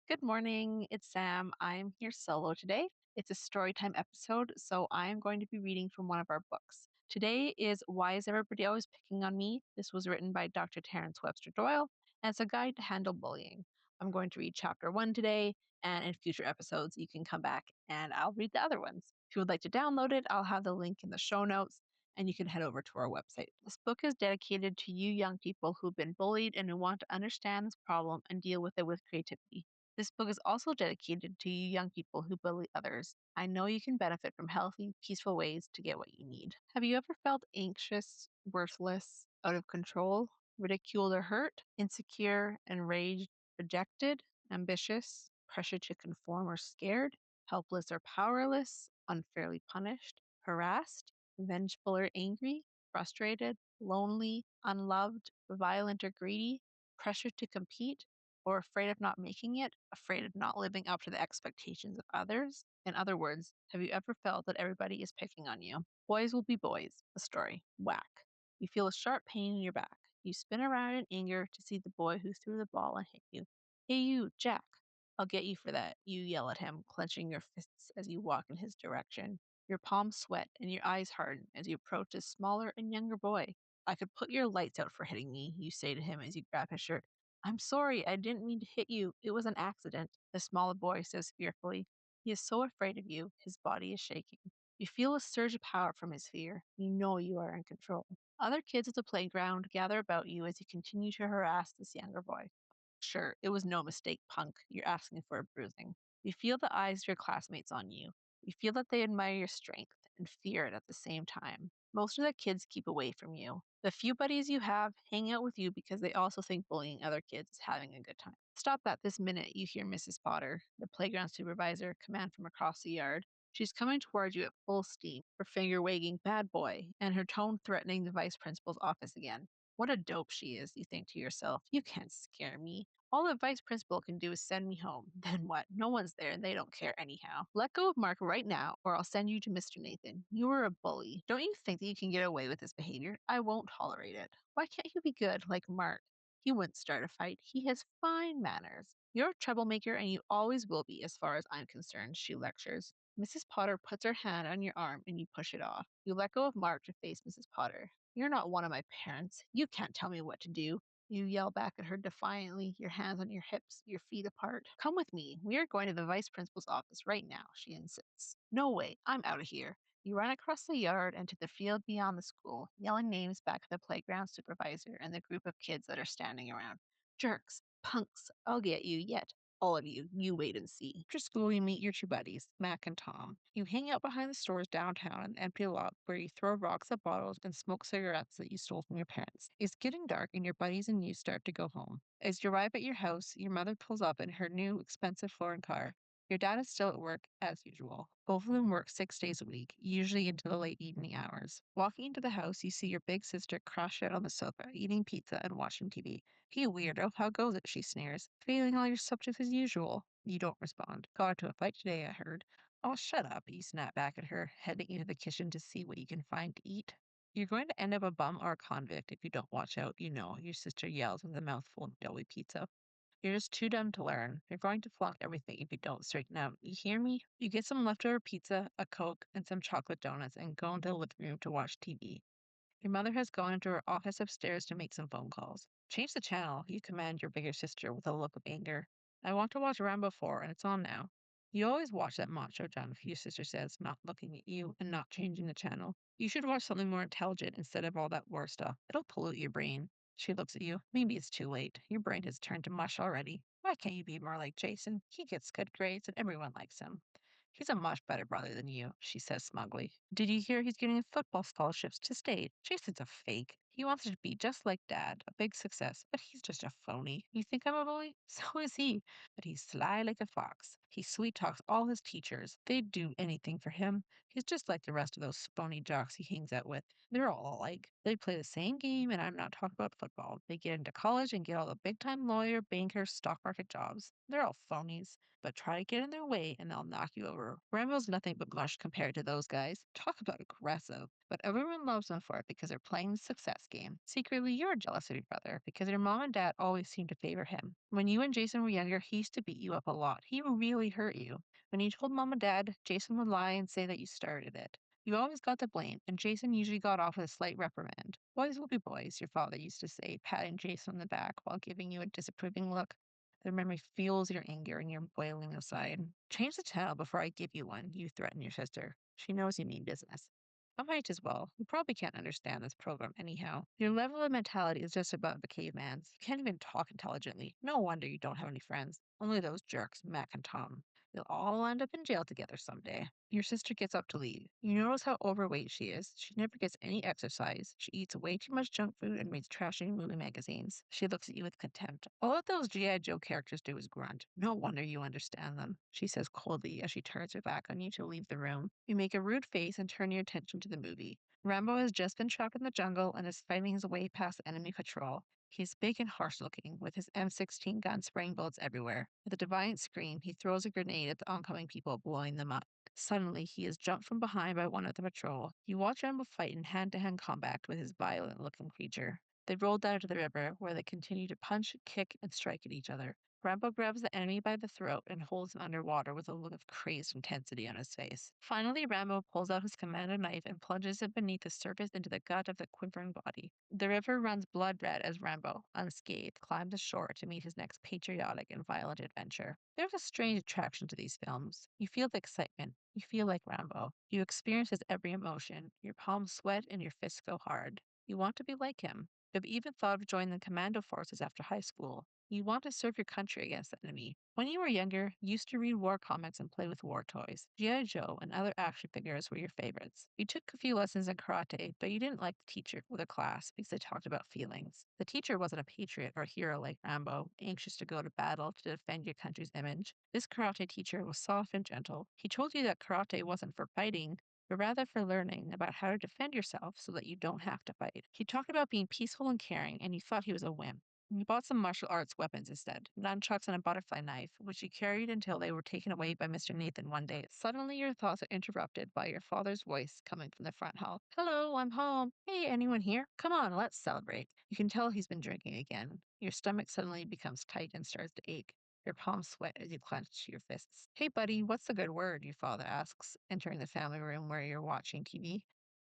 Good morning. It's Sam. I'm here solo today. It's a story time episode, so I am going to be reading from one of our books. Today is Why Is Everybody Always Picking on Me? This was written by Dr. Terence Webster-Doyle, and it's a guide to handle bullying. I'm going to read chapter one today, and in future episodes, you can come back and I'll read the other ones. If you would like to download it, I'll have the link in the show notes, and you can head over to our website. This book is dedicated to you young people who've been bullied and who want to understand this problem and deal with it with creativity. This book is also dedicated to you young people who bully others. I know you can benefit from healthy, peaceful ways to get what you need. Have you ever felt anxious, worthless, out of control, ridiculed or hurt, insecure, enraged, rejected, ambitious, pressured to conform or scared, helpless or powerless, unfairly punished, harassed, vengeful or angry, frustrated, lonely, unloved, violent or greedy, pressured to compete, or afraid of not making it, afraid of not living up to the expectations of others? In other words, have you ever felt that everybody is picking on you? Boys will be boys. The story. Whack. You feel a sharp pain in your back. You spin around in anger to see the boy who threw the ball and hit you. Hey, you, Jack. I'll get you for that. You yell at him, clenching your fists as you walk in his direction. Your palms sweat and your eyes harden as you approach a smaller and younger boy. I could put your lights out for hitting me, you say to him as you grab his shirt. I'm sorry, I didn't mean to hit you. It was an accident, the smaller boy says fearfully. He is so afraid of you, his body is shaking. You feel a surge of power from his fear. You know you are in control. Other kids at the playground gather about you as you continue to harass this younger boy. Sure, it was no mistake, punk. You're asking for a bruising. You feel the eyes of your classmates on you. You feel that they admire your strength and fear it at the same time. Most of the kids keep away from you. The few buddies you have hang out with you because they also think bullying other kids is having a good time. Stop that this minute, you hear Mrs. Potter, the playground supervisor, command from across the yard. She's coming towards you at full steam, her finger wagging bad boy, and her tone threatening the vice principal's office again. What a dope she is, you think to yourself. You can't scare me. All the vice principal can do is send me home. Then what? No one's there and they don't care anyhow. Let go of Mark right now, or I'll send you to Mr. Nathan. You are a bully. Don't you think that you can get away with this behavior? I won't tolerate it. Why can't you be good like Mark? He wouldn't start a fight. He has fine manners. You're a troublemaker and you always will be, as far as I'm concerned, she lectures. Mrs. Potter puts her hand on your arm and you push it off. You let go of Mark to face Mrs. Potter. You're not one of my parents. You can't tell me what to do. You yell back at her defiantly, your hands on your hips, your feet apart. Come with me. We are going to the vice principal's office right now, she insists. No way. I'm out of here. You run across the yard and to the field beyond the school, yelling names back at the playground supervisor and the group of kids that are standing around. Jerks, punks, I'll get you yet. All of you, you wait and see. After school, you meet your two buddies, Mac and Tom. You hang out behind the stores downtown in an empty lot where you throw rocks at bottles and smoke cigarettes that you stole from your parents. It's getting dark and your buddies and you start to go home. As you arrive at your house, your mother pulls up in her new expensive foreign car. Your dad is still at work, as usual. Both of them work 6 days a week, usually into the late evening hours. Walking into the house, you see your big sister crouched out on the sofa, eating pizza and watching TV. Hey, weirdo, how goes it? She sneers. Failing all your subjects as usual. You don't respond. Got into a fight today, I heard. Oh, shut up, you snap back at her, heading into the kitchen to see what you can find to eat. You're going to end up a bum or a convict if you don't watch out, you know, your sister yells with a mouthful of doughy pizza. You're just too dumb to learn. You're going to flunk everything if you don't straighten out. You hear me? You get some leftover pizza, a Coke, and some chocolate donuts and go into the living room to watch TV. Your mother has gone into her office upstairs to make some phone calls. Change the channel, you command your bigger sister with a look of anger. I want to watch Rambo 4, and it's on now. You always watch that macho junk, your sister says, not looking at you and not changing the channel. You should watch something more intelligent instead of all that war stuff. It'll pollute your brain. She looks at you. Maybe it's too late. Your brain has turned to mush already. Why can't you be more like Jason? He gets good grades and everyone likes him. He's a much better brother than you, she says smugly. Did you hear he's getting football scholarships to state? Jason's a fake. He wants to be just like Dad, a big success, but he's just a phony. You think I'm a bully? So is he. But he's sly like a fox. He sweet talks all his teachers. They'd do anything for him. He's just like the rest of those phony jocks he hangs out with. They're all alike. They play the same game, and I'm not talking about football. They get into college and get all the big time lawyer, banker, stock market jobs. They're all phonies, but try to get in their way and they'll knock you over. Rambo's nothing but mush compared to those guys. Talk about aggressive. But everyone loves them for it because they're playing the success game. Secretly, you're jealous of your brother because your mom and dad always seem to favor him. When you and Jason were younger, he used to beat you up a lot. He really hurt you. When you told mom and dad, Jason would lie and say that you started it. You always got the blame, and Jason usually got off with a slight reprimand. Boys will be boys, your father used to say, patting Jason on the back while giving you a disapproving look. The memory fuels your anger and you're boiling inside. Change the towel before I give you one, you threaten your sister. She knows you mean business. I might as well. You probably can't understand this program anyhow. Your level of mentality is just above the caveman's. You can't even talk intelligently. No wonder you don't have any friends. Only those jerks, Mac and Tom. You'll all end up in jail together someday. Your sister gets up to leave. You notice how overweight she is. She never gets any exercise. She eats way too much junk food and reads trashy movie magazines. She looks at you with contempt. All that those G.I. Joe characters do is grunt. No wonder you understand them, she says coldly as she turns her back on you to leave the room. You make a rude face and turn your attention to the movie. Rambo has just been trapped in the jungle and is fighting his way past enemy patrol. He's big and harsh looking, with his M16 gun spraying bullets everywhere. With a defiant scream, he throws a grenade at the oncoming people, blowing them up. Suddenly, he is jumped from behind by one of the patrol. You watch Rambo fight in hand-to-hand combat with his violent-looking creature. They roll down to the river, where they continue to punch, kick, and strike at each other. Rambo grabs the enemy by the throat and holds him underwater with a look of crazed intensity on his face. Finally, Rambo pulls out his commando knife and plunges it beneath the surface into the gut of the quivering body. The river runs blood red as Rambo, unscathed, climbs the shore to meet his next patriotic and violent adventure. There's a strange attraction to these films. You feel the excitement. You feel like Rambo. You experience his every emotion. Your palms sweat and your fists go hard. You want to be like him. You've even thought of joining the commando forces after high school. You want to serve your country against the enemy. When you were younger, you used to read war comics and play with war toys. G.I. Joe and other action figures were your favorites. You took a few lessons in karate, but you didn't like the teacher or the class because they talked about feelings. The teacher wasn't a patriot or a hero like Rambo, anxious to go to battle to defend your country's image. This karate teacher was soft and gentle. He told you that karate wasn't for fighting, but rather for learning about how to defend yourself so that you don't have to fight. He talked about being peaceful and caring, and you thought he was a wimp. You bought some martial arts weapons instead, nunchucks and a butterfly knife, which you carried until they were taken away by Mr. Nathan one day. Suddenly, your thoughts are interrupted by your father's voice coming from the front hall. Hello, I'm home. Hey, anyone here? Come on, let's celebrate. You can tell he's been drinking again. Your stomach suddenly becomes tight and starts to ache. Your palms sweat as you clench your fists. Hey, buddy, what's the good word? Your father asks, entering the family room where you're watching TV.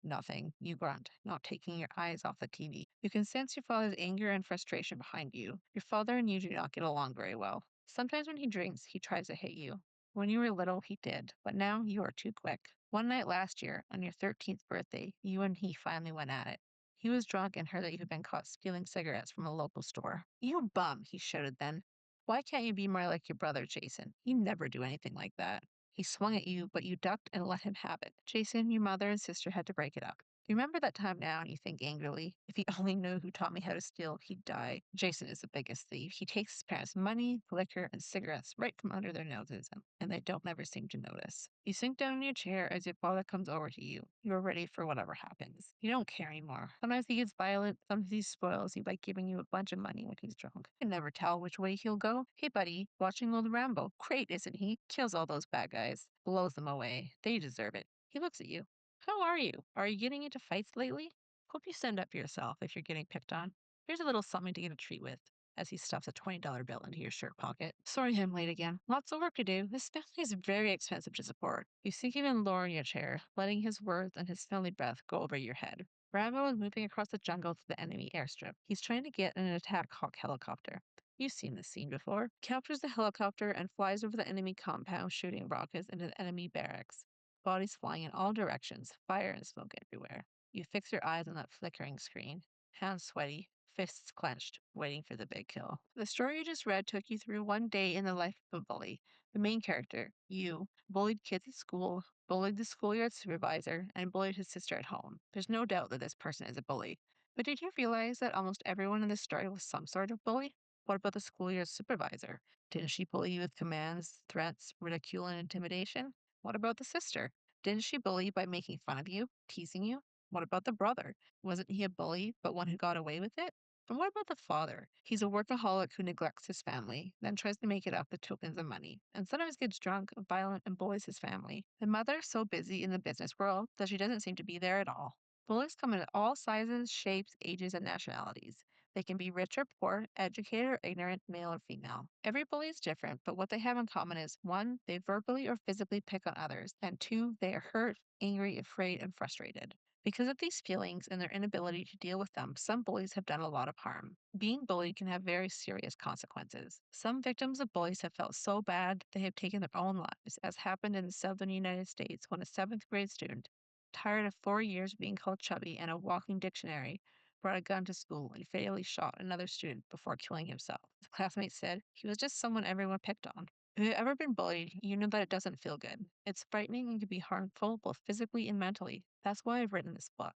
Nothing, you grunt, not taking your eyes off the TV. You can sense your father's anger and frustration behind you. Your father and you do not get along very well. Sometimes when he drinks, he tries to hit you. When you were little, he did, but now you are too quick. One night last year, on your 13th birthday, you and he finally went at it. He was drunk and heard that you had been caught stealing cigarettes from a local store. You bum, he shouted then. Why can't you be more like your brother, Jason? He'd never do anything like that. He swung at you, but you ducked and let him have it. Jason, your mother and sister had to break it up. You remember that time now and you think angrily, if he only knew who taught me how to steal, he'd die. Jason is the biggest thief. He takes his parents' money, liquor, and cigarettes right from under their noses, and they don't ever seem to notice. You sink down in your chair as your father comes over to you. You are ready for whatever happens. You don't care anymore. Sometimes he gets violent, sometimes he spoils you by giving you a bunch of money when he's drunk. You can never tell which way he'll go. Hey buddy, watching old Rambo. Great, isn't he? Kills all those bad guys. Blows them away. They deserve it. He looks at you. How are you? Are you getting into fights lately? Hope you stand up for yourself if you're getting picked on. Here's a little something to get a treat with, as he stuffs a $20 bill into your shirt pocket. Sorry I'm late again. Lots of work to do. This family is very expensive to support. You sink even lower in your chair, letting his words and his friendly breath go over your head. Rambo is moving across the jungle to the enemy airstrip. He's trying to get in an attack hawk helicopter. You've seen this scene before. Captures the helicopter and flies over the enemy compound, shooting rockets into the enemy barracks. Bodies flying in all directions, fire and smoke everywhere. You fix your eyes on that flickering screen, hands sweaty, fists clenched, waiting for the big kill. The story you just read took you through one day in the life of a bully. The main character, you, bullied kids at school, bullied the schoolyard supervisor, and bullied his sister at home. There's no doubt that this person is a bully. But did you realize that almost everyone in this story was some sort of bully? What about the school year's supervisor? Didn't she bully you with commands, threats, ridicule, and intimidation? What about the sister? Didn't she bully you by making fun of you, teasing you? What about the brother? Wasn't he a bully, but one who got away with it? And what about the father? He's a workaholic who neglects his family, then tries to make it up with tokens of money, and sometimes gets drunk, violent, and bullies his family. The mother's so busy in the business world that she doesn't seem to be there at all. Bullies come in all sizes, shapes, ages, and nationalities. They can be rich or poor, educated or ignorant, male or female. Every bully is different, but what they have in common is one, they verbally or physically pick on others, and two, they are hurt, angry, afraid, and frustrated. Because of these feelings and their inability to deal with them, some bullies have done a lot of harm. Being bullied can have very serious consequences. Some victims of bullies have felt so bad they have taken their own lives, as happened in the southern United States when a seventh grade student, tired of 4 years of being called chubby and a walking dictionary, brought a gun to school and fatally shot another student before killing himself. His classmates said he was just someone everyone picked on. If you've ever been bullied, you know that it doesn't feel good. It's frightening and can be harmful both physically and mentally. That's why I've written this book.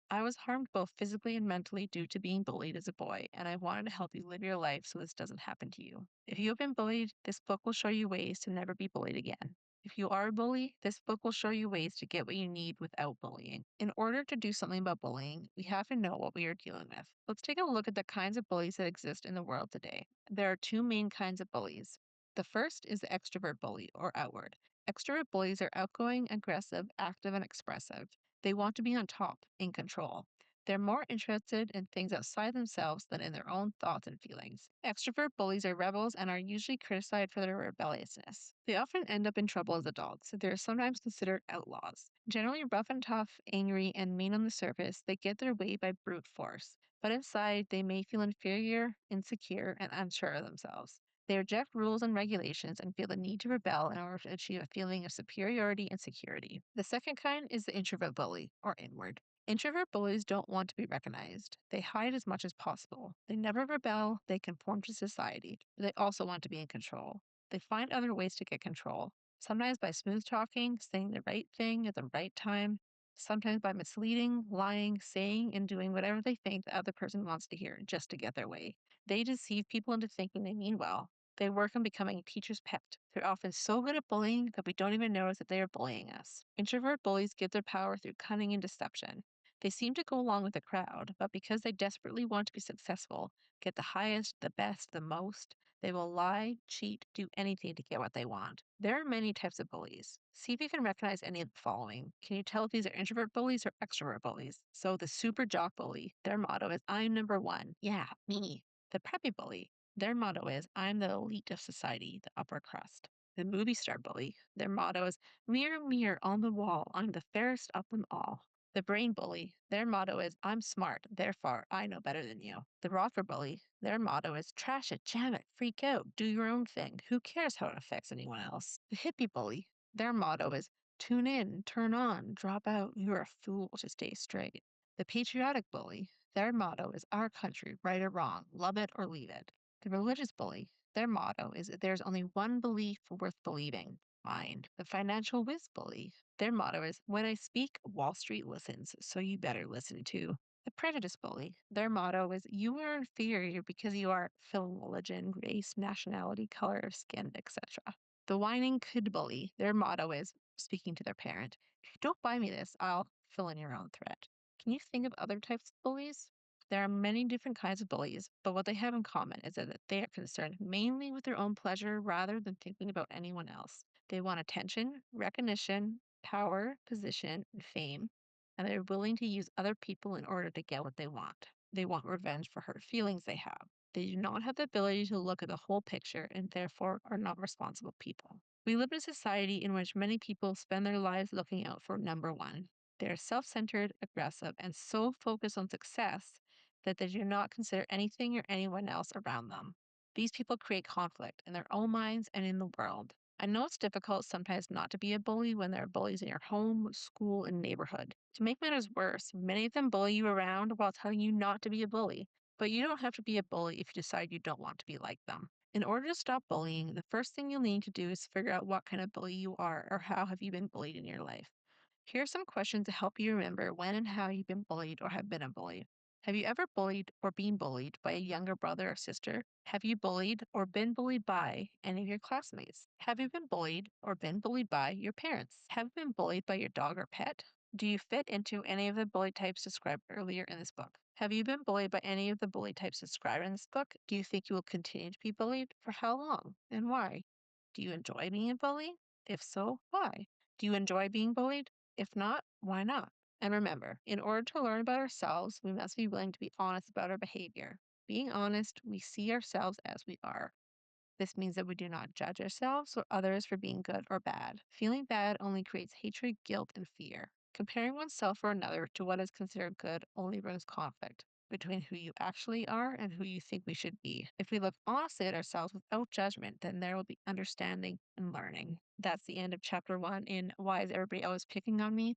I was harmed both physically and mentally due to being bullied as a boy, and I wanted to help you live your life so this doesn't happen to you. If you have been bullied, this book will show you ways to never be bullied again. If you are a bully, this book will show you ways to get what you need without bullying. In order to do something about bullying, we have to know what we are dealing with. Let's take a look at the kinds of bullies that exist in the world today. There are two main kinds of bullies. The first is the extrovert bully, or outward. Extrovert bullies are outgoing, aggressive, active, and expressive. They want to be on top, in control. They're more interested in things outside themselves than in their own thoughts and feelings. Extrovert bullies are rebels and are usually criticized for their rebelliousness. They often end up in trouble as adults, so they're sometimes considered outlaws. Generally rough and tough, angry, and mean on the surface, they get their way by brute force. But inside, they may feel inferior, insecure, and unsure of themselves. They reject rules and regulations and feel the need to rebel in order to achieve a feeling of superiority and security. The second kind is the introvert bully, or inward. Introvert bullies don't want to be recognized. They hide as much as possible. They never rebel, they conform to society. But they also want to be in control. They find other ways to get control, sometimes by smooth talking, saying the right thing at the right time, sometimes by misleading, lying, saying, and doing whatever they think the other person wants to hear just to get their way. They deceive people into thinking they mean well. They work on becoming a teacher's pet. They're often so good at bullying that we don't even notice that they are bullying us. Introvert bullies get their power through cunning and deception. They seem to go along with the crowd, but because they desperately want to be successful, get the highest, the best, the most, they will lie, cheat, do anything to get what they want. There are many types of bullies. See if you can recognize any of the following. Can you tell if these are introvert bullies or extrovert bullies? So the super jock bully, their motto is I'm number one. Yeah, me. The preppy bully, their motto is I'm the elite of society, the upper crust. The movie star bully, their motto is mirror, mirror on the wall, I'm the fairest of them all. The brain bully, their motto is I'm smart, therefore I know better than you. The rocker bully, their motto is trash it, jam it, freak out, do your own thing. Who cares how it affects anyone else? The hippie bully, their motto is tune in, turn on, drop out, you're a fool to stay straight. The patriotic bully, their motto is our country, right or wrong, love it or leave it. The religious bully, their motto is that there's only one belief worth believing, mine. The financial whiz bully, their motto is when I speak, Wall Street listens, so you better listen too. The prejudice bully, their motto is you are inferior because you are film, religion, race, nationality, color of skin, etc. The whining kid bully, their motto is speaking to their parent, if you don't buy me this, I'll fill in your own threat. Can you think of other types of bullies? There are many different kinds of bullies, but what they have in common is that they are concerned mainly with their own pleasure rather than thinking about anyone else. They want attention, recognition, power, position, and fame, and they're willing to use other people in order to get what they want. They want revenge for hurt feelings they have. They do not have the ability to look at the whole picture and therefore are not responsible people. We live in a society in which many people spend their lives looking out for number one. They are self centered, aggressive, and so focused on success that they do not consider anything or anyone else around them. These people create conflict in their own minds and in the world. I know it's difficult sometimes not to be a bully when there are bullies in your home, school, and neighborhood. To make matters worse, many of them bully you around while telling you not to be a bully. But you don't have to be a bully if you decide you don't want to be like them. In order to stop bullying, the first thing you'll need to do is figure out what kind of bully you are or how have you been bullied in your life. Here are some questions to help you remember when and how you've been bullied or have been a bully. Have you ever bullied or been bullied by a younger brother or sister? Have you bullied or been bullied by any of your classmates? Have you been bullied or been bullied by your parents? Have you been bullied by your dog or pet? Do you fit into any of the bully types described earlier in this book? Have you been bullied by any of the bully types described in this book? Do you think you will continue to be bullied? For how long and why? Do you enjoy being a bully? If so, why? Do you enjoy being bullied? If not, why not? And remember, in order to learn about ourselves, we must be willing to be honest about our behavior. Being honest, we see ourselves as we are. This means that we do not judge ourselves or others for being good or bad. Feeling bad only creates hatred, guilt, and fear. Comparing oneself or another to what is considered good only brings conflict between who you actually are and who you think we should be. If we look honestly at ourselves without judgment, then there will be understanding and learning. That's the end of chapter 1 in Why Is Everybody Always Picking on Me?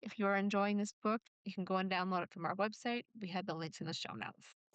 If you are enjoying this book, you can go and download it from our website. We have the links in the show notes.